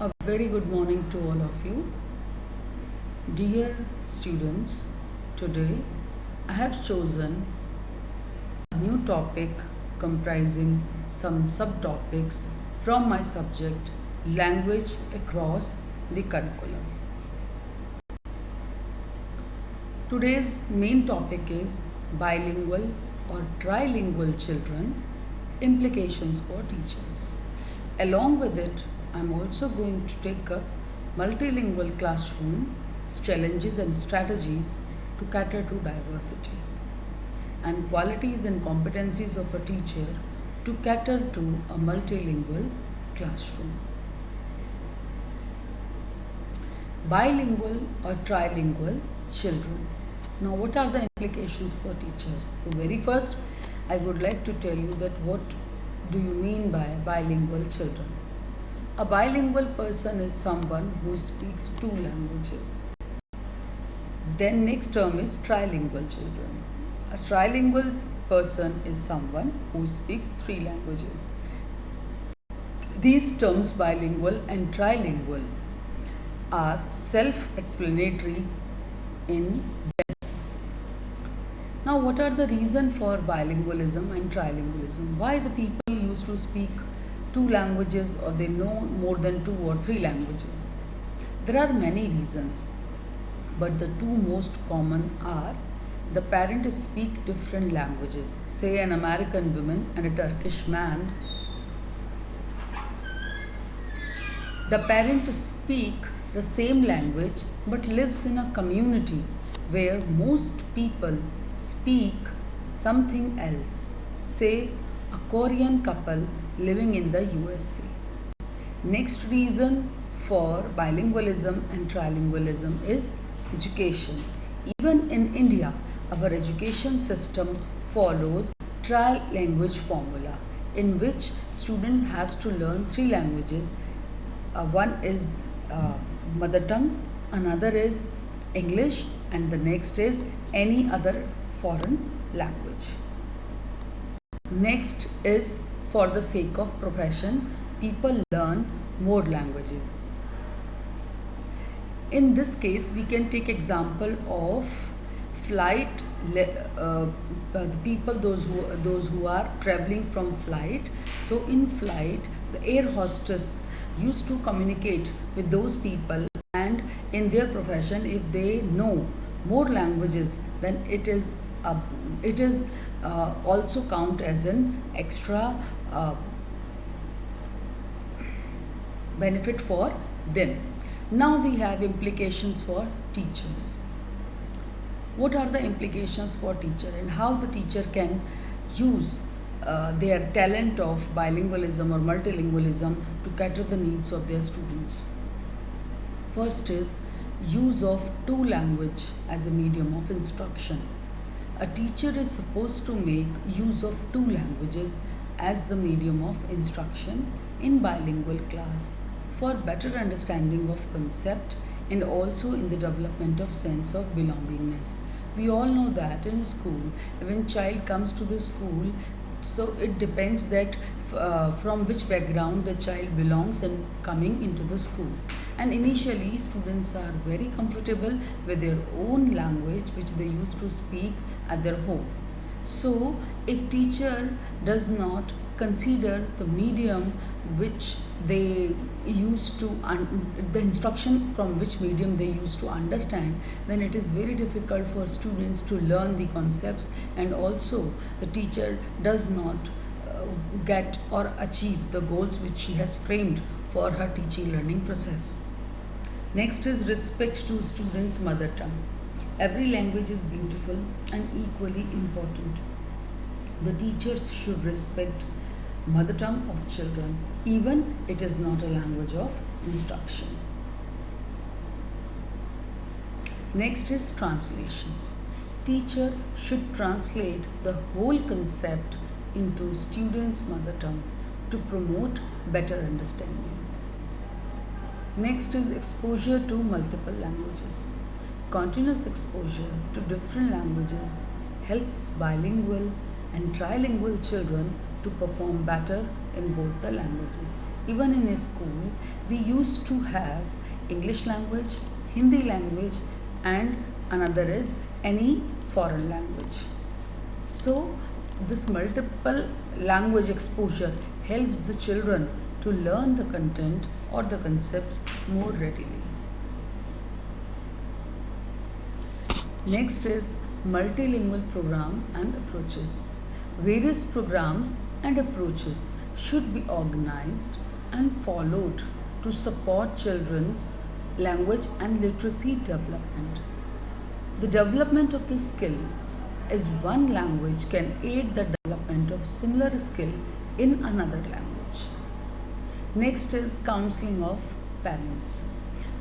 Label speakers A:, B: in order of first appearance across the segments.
A: A very good morning to all of you. Dear students, today I have chosen a new topic comprising some subtopics from my subject language across the curriculum. Today's main topic is bilingual or trilingual children implications for teachers. Along with it, I'm also going to take up multilingual classrooms, challenges and strategies to cater to diversity, and qualities and competencies of a teacher to cater to a multilingual classroom. Bilingual or trilingual children. Now, what are the implications for teachers? So, very first, I would like to tell you that what do you mean by bilingual children? A bilingual person is someone who speaks two languages. Then next term is trilingual children. A trilingual person is someone who speaks three languages. These terms bilingual and trilingual are self-explanatory in them. Now, what are the reasons for bilingualism and trilingualism? Why the people used to speak two languages or they know more than two or three languages? There are many reasons, but the two most common are the parents speak different languages. Say an American woman and a Turkish man. The parents speak the same language but lives in a community where most people speak something else. Say a Korean couple living in the USA. Next reason for bilingualism and trilingualism is education. Even in India, our education system follows tri-language formula in which students has to learn three languages. One is mother tongue, another is English, and the next is any other foreign language. Next is for the sake of profession, people learn more languages. In this case, we can take example of flight. The people those who are traveling from flight. So in flight, the air hostess used to communicate with those people, and in their profession, if they know more languages, then it is also count as an extra benefit for them. Now we have implications for teachers. What are the implications for teacher and how the teacher can use their talent of bilingualism or multilingualism to cater the needs of their students? First is use of two language as a medium of instruction. A teacher is supposed to make use of two languages as the medium of instruction in bilingual class for better understanding of concept and also in the development of sense of belongingness. We all know that in school, when child comes to the school, so it depends that from which background the child belongs and coming into the school. And initially, students are very comfortable with their own language which they used to speak at their home. So, if teacher does not consider the medium which they used to the instruction from which medium they used to understand, then it is very difficult for students to learn the concepts, and also the teacher does not get or achieve the goals which she has framed for her teaching learning process. Next is respect to students' mother tongue. Every language is beautiful and equally important. The teachers should respect mother tongue of children, even it is not a language of instruction. Next is translation. Teacher should translate the whole concept into students' mother tongue to promote better understanding. Next is exposure to multiple languages. Continuous exposure to different languages helps bilingual and trilingual children to perform better in both the languages. even in a school, we used to have English language, Hindi language, and another is any foreign language. So, this multiple language exposure helps the children to learn the content or the concepts more readily. Next is multilingual program and approaches. Various programs and approaches should be organized and followed to support children's language and literacy development. The development of the skills as one language can aid the development of similar skill in another language. Next is counseling of parents.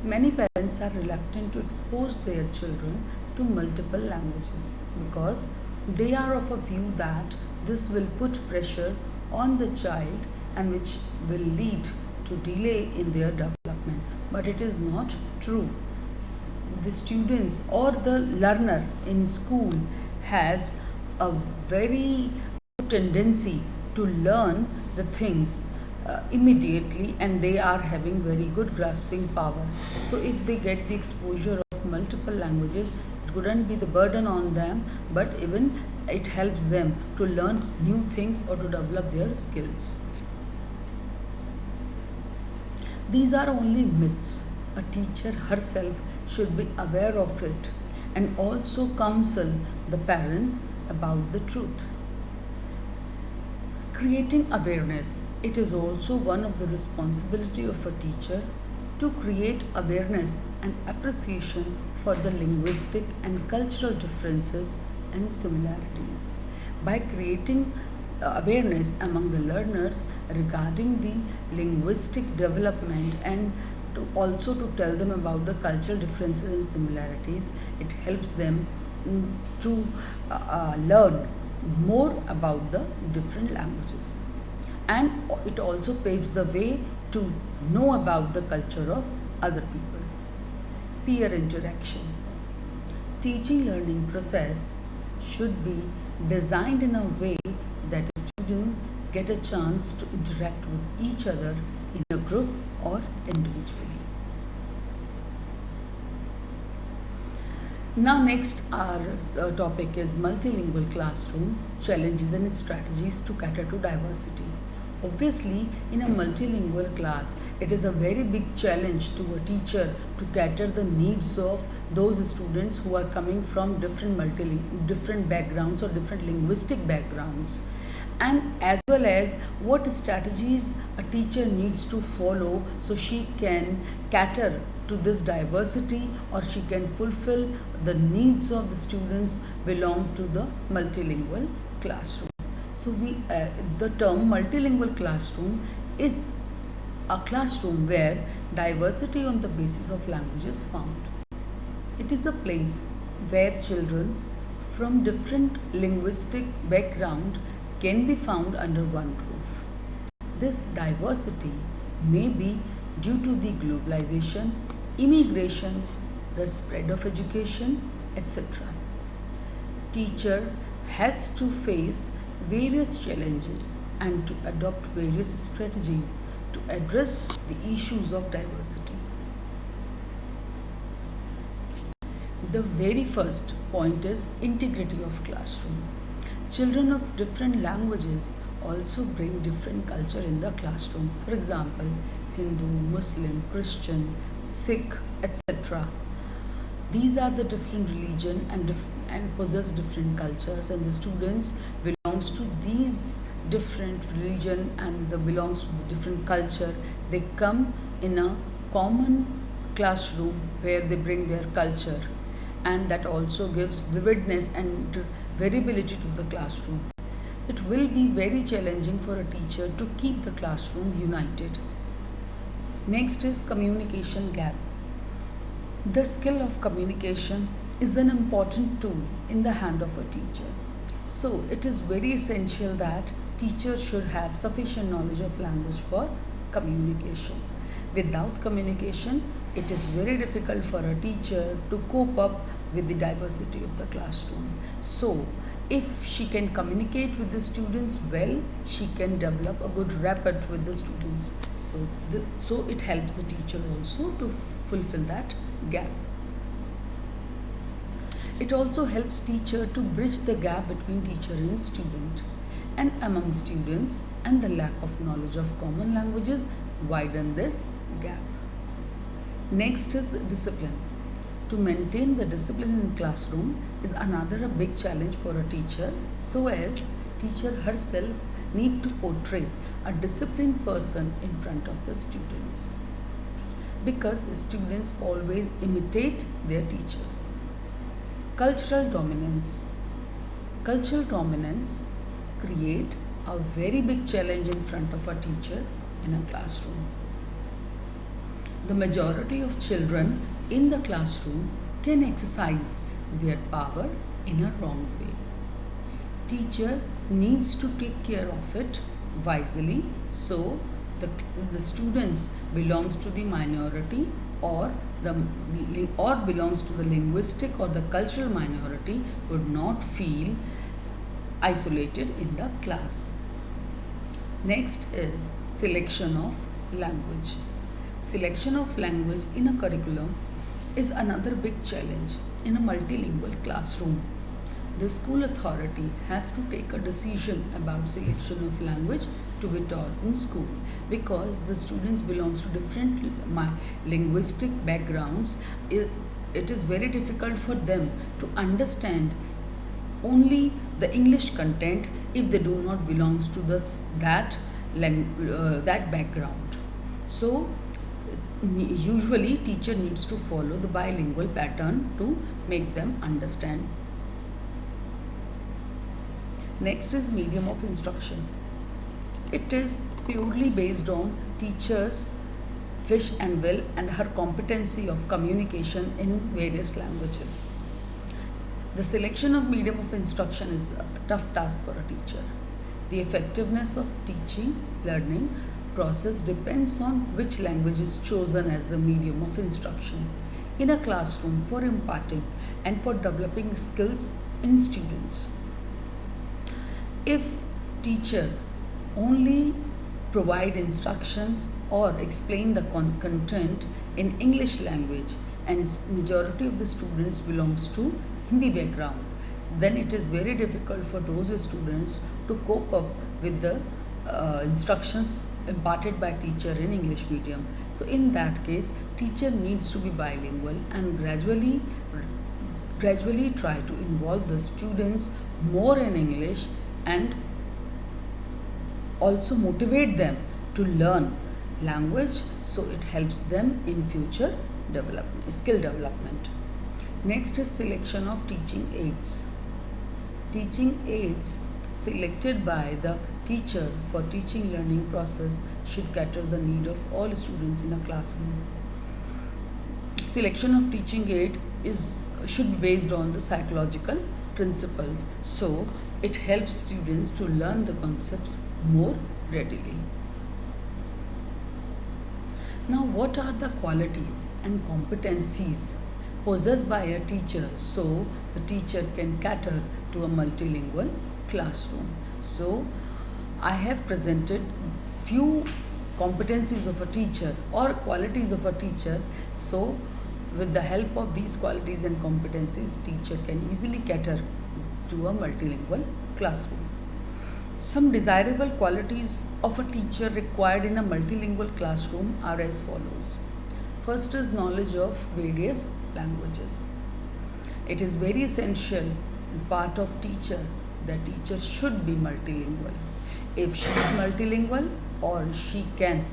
A: Many parents are reluctant to expose their children to multiple languages because they are of a view that this will put pressure on the child and which will lead to delay in their development. But it is not true. The students or the learner in school has a very good tendency to learn the things immediately, and they are having very good grasping power. So if they get the exposure of multiple languages, it wouldn't be the burden on them, but even it helps them to learn new things or to develop their skills. These are only myths. A teacher herself should be aware of it and also counsel the parents about the truth. Creating awareness. It is also one of the responsibility of a teacher to create awareness and appreciation for the linguistic and cultural differences and similarities. By creating awareness among the learners regarding the linguistic development and to also to tell them about the cultural differences and similarities, it helps them to learn more about the different languages, and it also paves the way to know about the culture of other people. Peer interaction. Teaching learning process should be designed in a way that students get a chance to interact with each other in a group or individually. Now next our topic is multilingual classroom challenges and strategies to cater to diversity. Obviously, in a multilingual class, it is a very big challenge to a teacher to cater the needs of those students who are coming from different backgrounds or different linguistic backgrounds, and as well as what strategies a teacher needs to follow so she can cater to this diversity or she can fulfill the needs of the students belong to the multilingual classroom. So the term multilingual classroom is a classroom where diversity on the basis of language is found. It is a place where children from different linguistic background can be found under one roof. This diversity may be due to the globalization, immigration, the spread of education, etc. Teacher has to face various challenges and to adopt various strategies to address the issues of diversity. The very first point is integrity of classroom. Children of different languages also bring different culture in the classroom. For example, Hindu, Muslim, Christian, Sikh, etc. These are the different religion and possess different cultures, and the students belongs to these different religion and belongs to the different culture. They come in a common classroom where they bring their culture, and that also gives vividness and variability to the classroom. It will be very challenging for a teacher to keep the classroom united. Next is communication gap. The skill of communication is an important tool in the hand of a teacher. So it is very essential that teachers should have sufficient knowledge of language for communication. Without communication, it is very difficult for a teacher to cope up with the diversity of the classroom. So, if she can communicate with the students well, she can develop a good rapport with the students. So it helps the teacher also to fulfill that gap. It also helps teacher to bridge the gap between teacher and student, and among students, and the lack of knowledge of common languages widen this gap. Next is discipline. To maintain the discipline in classroom is another a big challenge for a teacher, so as teacher herself need to portray a disciplined person in front of the students, because students always imitate their teachers. Cultural dominance. Cultural dominance create a very big challenge in front of a teacher in a classroom. The majority of children in the classroom can exercise their power in a wrong way. Teacher needs to take care of it wisely, so the students belongs to the minority, or belongs to the linguistic or the cultural minority, would not feel isolated in the class. Next is selection of language. Selection of language in a curriculum is another big challenge in a multilingual classroom. The school authority has to take a decision about selection of language to be taught in school, because the students belongs to different linguistic backgrounds. It is very difficult for them to understand only the English content if they do not belongs to that background. So usually teacher needs to follow the bilingual pattern to make them understand. Next is medium of instruction. It is purely based on teacher's wish and will and her competency of communication in various languages. The selection of medium of instruction is a tough task for a teacher. The effectiveness of teaching, learning process depends on which language is chosen as the medium of instruction in a classroom for imparting and for developing skills in students. If teacher only provide instructions or explain the content in English language, and majority of the students belongs to Hindi background, then it is very difficult for those students to cope up with the instructions imparted by teacher in English medium. So in that case, teacher needs to be bilingual and gradually try to involve the students more in English, and also motivate them to learn language, so it helps them in future skill development. Next is selection of teaching aids. Teaching aids selected by the teacher for teaching learning process should cater the need of all students in a classroom. Selection of teaching aid should be based on the psychological principles, so it helps students to learn the concepts more readily. Now, what are the qualities and competencies possessed by a teacher so the teacher can cater to a multilingual classroom? So, I have presented few competencies of a teacher or qualities of a teacher. So, with the help of these qualities and competencies, teacher can easily cater to a multilingual classroom. Some desirable qualities of a teacher required in a multilingual classroom are as follows. First is knowledge of various languages. It is very essential part of teacher that teacher should be multilingual. If she is multilingual or she can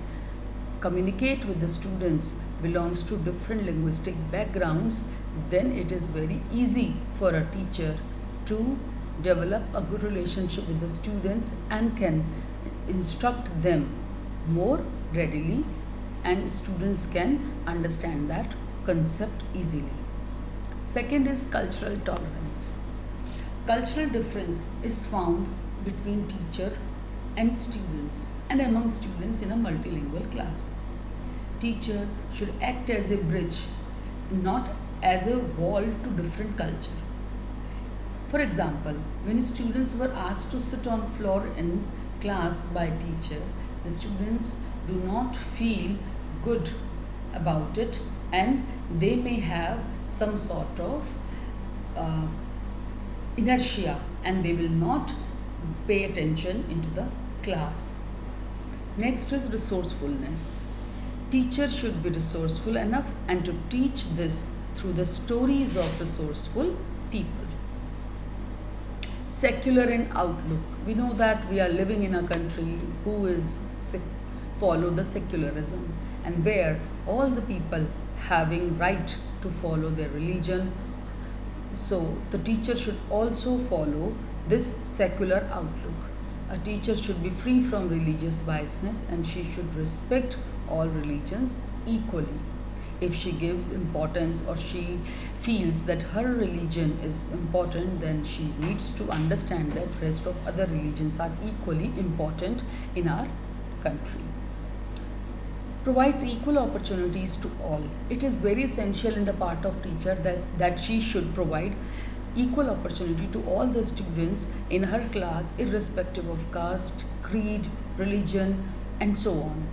A: communicate with the students belongs to different linguistic backgrounds, then it is very easy for a teacher to develop a good relationship with the students and can instruct them more readily, and students can understand that concept easily. Second is cultural tolerance. Cultural difference is found between teacher and students and among students in a multilingual class. Teacher should act as a bridge, not as a wall to different culture. For example, when students were asked to sit on floor in class by teacher, the students do not feel good about it, and they may have some sort of uh, inertia, and they will not pay attention into the class. Next is resourcefulness. Teacher should be resourceful enough and to teach this through the stories of resourceful people. Secular in outlook. We know that we are living in a country who follow the secularism, and where all the people having right to follow their religion. So the teacher should also follow this secular outlook. A teacher should be free from religious biasness, and she should respect all religions equally. If she gives importance, or she feels that her religion is important, then she needs to understand that rest of other religions are equally important in our country. Provides equal opportunities to all. It is very essential in the part of teacher that she should provide equal opportunity to all the students in her class, irrespective of caste, creed, religion, and so on.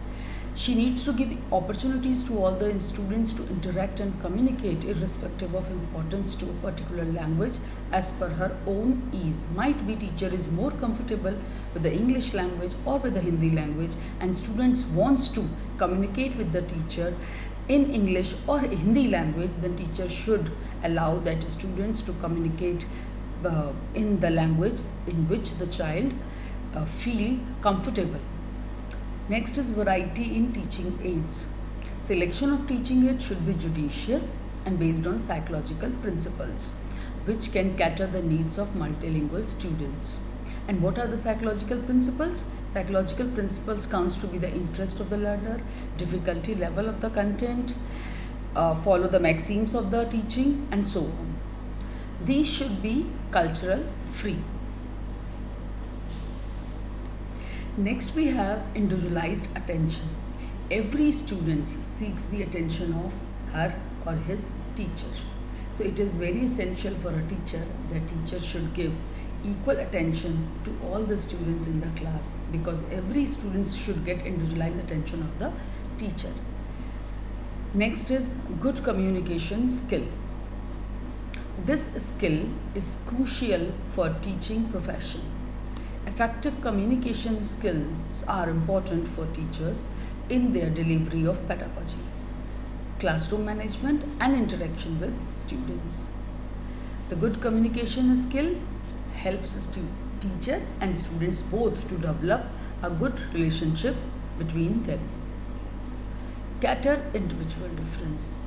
A: She needs to give opportunities to all the students to interact and communicate, irrespective of importance to a particular language, as per her own ease. Might be teacher is more comfortable with the English language or with the Hindi language, and students wants to communicate with the teacher in English or Hindi language, then teacher should allow that students to communicate in the language in which the child feel comfortable. Next is variety in teaching aids. Selection of teaching aids should be judicious and based on psychological principles, which can cater the needs of multilingual students. And what are the psychological principles? Psychological principles counts to be the interest of the learner, difficulty level of the content, follow the maxims of the teaching, and so on. These should be cultural free. Next, we have individualized attention. Every student seeks the attention of her or his teacher. So it is very essential for a teacher that teacher should give equal attention to all the students in the class, because every student should get individualized attention of the teacher. Next is good communication skill. This skill is crucial for teaching profession. Effective communication skills are important for teachers in their delivery of pedagogy, classroom management, and interaction with students. The good communication skill helps teacher and students both to develop a good relationship between them. Cater individual difference.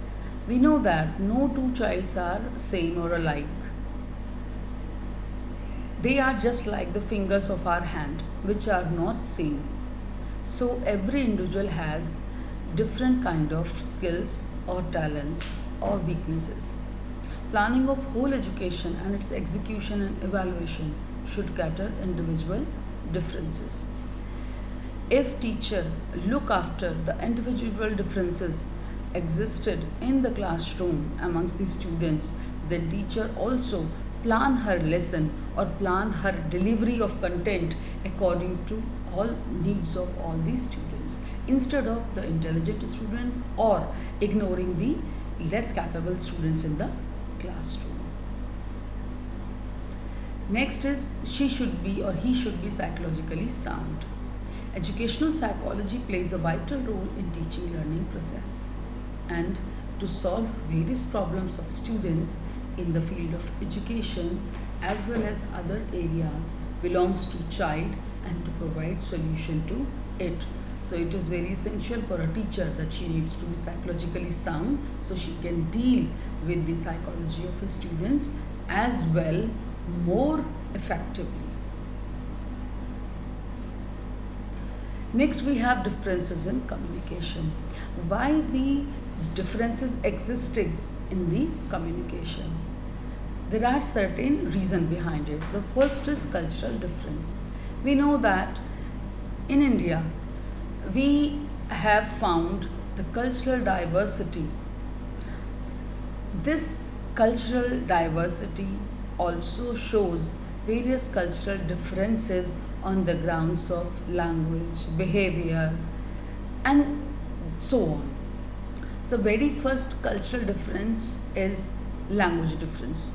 A: We know that no two childs are same or alike. They are just like the fingers of our hand, which are not same. So every individual has different kind of skills or talents or weaknesses. Planning of whole education and its execution and evaluation should cater individual differences. If teacher look after the individual differences existed in the classroom amongst the students, then teacher also plan her lesson or plan her delivery of content according to all needs of all these students, instead of the intelligent students or ignoring the less capable students in the classroom. Next is she should be or he should be psychologically sound. Educational psychology plays a vital role in teaching learning process and to solve various problems of students in the field of education as well as other areas belongs to child and to provide solution to it. So it is very essential for a teacher that she needs to be psychologically sound so she can deal with the psychology of her students as well more effectively. Next, we have differences in communication. Why the differences existing in the communication? There are certain reasons behind it. The first is cultural difference. We know that in India, we have found the cultural diversity This cultural diversity also shows various cultural differences on the grounds of language, behavior, and so on. The very first cultural difference is language difference.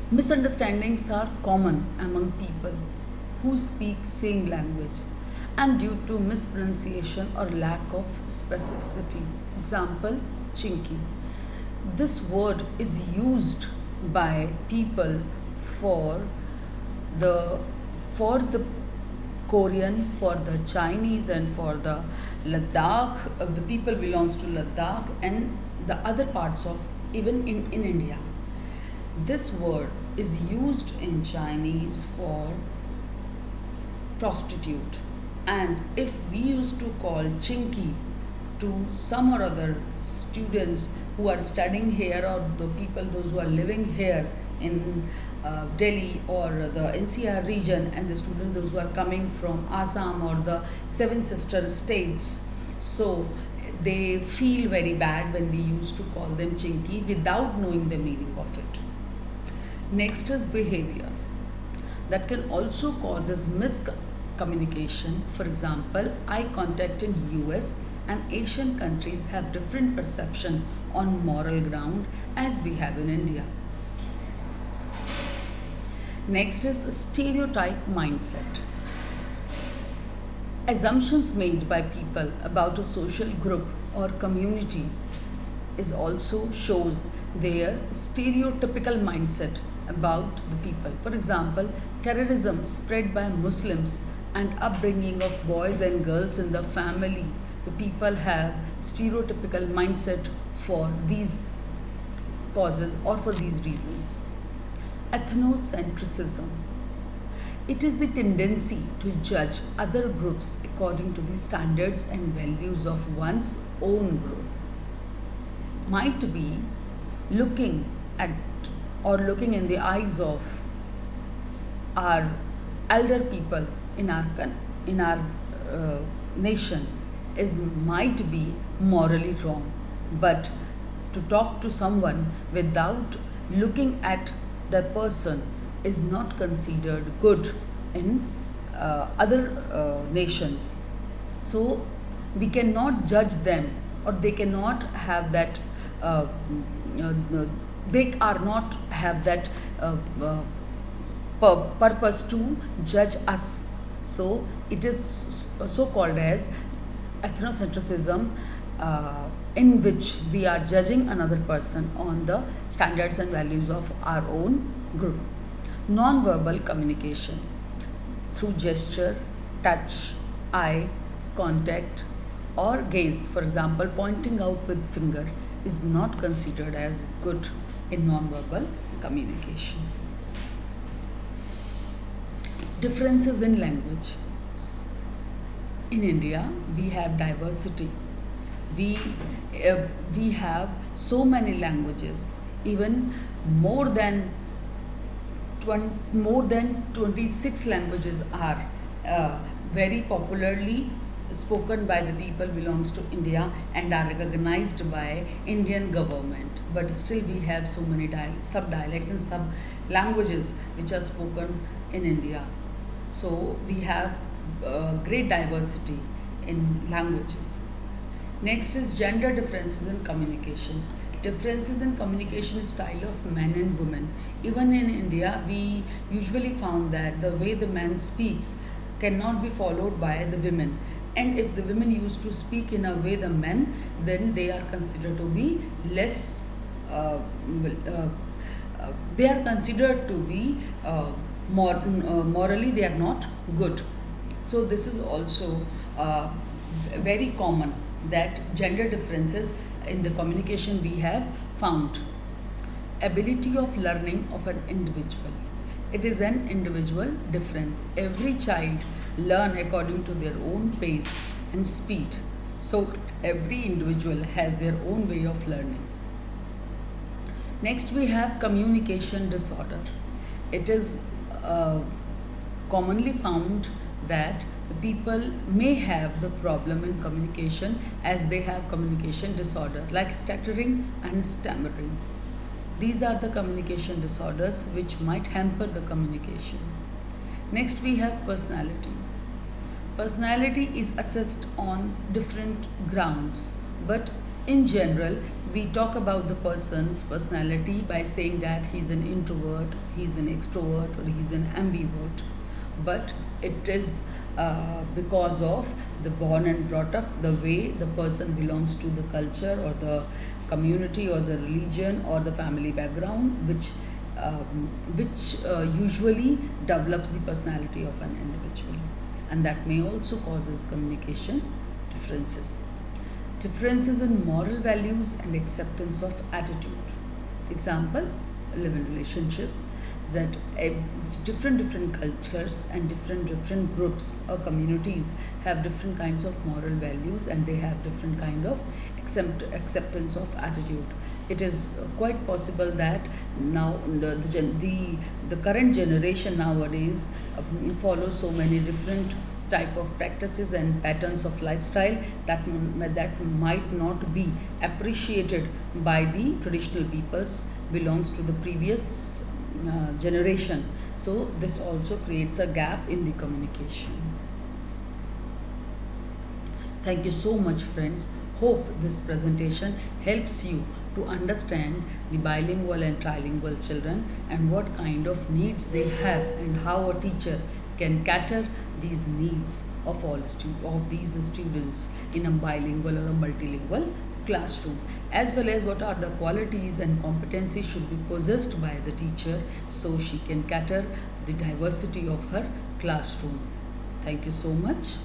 A: Misunderstandings are common among people who speak same language and due to mispronunciation or lack of specificity. Example, chinky. This word is used by people for the for the Korean, for the Chinese, and for the Ladakh. The people belongs to Ladakh and the other parts of even in India. This word is used in Chinese for prostitute, and if we used to call chinky to some or other students who are studying here, or the people those who are living here in Delhi or the NCR region, and the students those who are coming from Assam or the seven sister states, so they feel very bad when we used to call them chinky without knowing the meaning of it. Next is behavior that can also causes miscommunication. For example, eye contact in US and Asian countries have different perception on moral ground as we have in India. Next is stereotype mindset. Assumptions made by people about a social group or community is also shows their stereotypical mindset about the people. For example, terrorism spread by Muslims and upbringing of boys and girls in the family. The people have stereotypical mindset for these causes or for these reasons. Ethnocentrism. It is the tendency to judge other groups according to the standards and values of one's own group. Might be looking at or looking in the eyes of our elder people in our nation is might be morally wrong, but to talk to someone without looking at the person is not considered good in other nations. So we cannot judge them, or they cannot have that uh, they are not have that uh, purpose to judge us. So it is so called as ethnocentrism, in which we are judging another person on the standards and values of our own group. Non-verbal communication through gesture, touch, eye contact, or gaze, for example, pointing out with finger, is not considered as good in non-verbal communication. Differences in language. In India, we have diversity. We we have so many languages, even more than 26 languages are very popularly spoken by the people belongs to India and are recognized by Indian government. But still we have so many sub dialects and sub languages which are spoken in India. So we have great diversity in languages. Next is gender differences in communication. Differences in communication style of men and women. Even in India, we usually found that the way the man speaks cannot be followed by the women. And if the women used to speak in a way the men, then they are considered to be less. They are considered to be morally they are not good. So this is also very common that gender differences in the communication we have found. Ability of learning of an individual. It is an individual difference. Every child learn according to their own pace and speed. So every individual has their own way of learning. Next we have communication disorder. It is commonly found that the people may have the problem in communication as they have communication disorder like stuttering and stammering. These are the communication disorders which might hamper the communication. Next, we have personality. Personality is assessed on different grounds, but in general, we talk about the person's personality by saying that he's an introvert, he's an extrovert, or he's an ambivert. But it is because of the born and brought up, the way the person belongs to the culture or the community or the religion or the family background, which usually develops the personality of an individual, and that may also causes communication differences. Differences in moral values and acceptance of attitude. Example, a live-in relationship that different cultures and different groups or communities have different kinds of moral values, and they have different kind of acceptance of attitude. It is quite possible that now the current generation nowadays follows so many different type of practices and patterns of lifestyle that might not be appreciated by the traditional peoples belongs to the previous generation. So this also creates a gap in the communication. Thank you so much, friends. Hope this presentation helps you to understand the bilingual and trilingual children and what kind of needs they have, and how a teacher can cater these needs of of these students in a bilingual or a multilingual classroom, as well as what are the qualities and competencies should be possessed by the teacher so she can cater the diversity of her classroom. Thank you so much.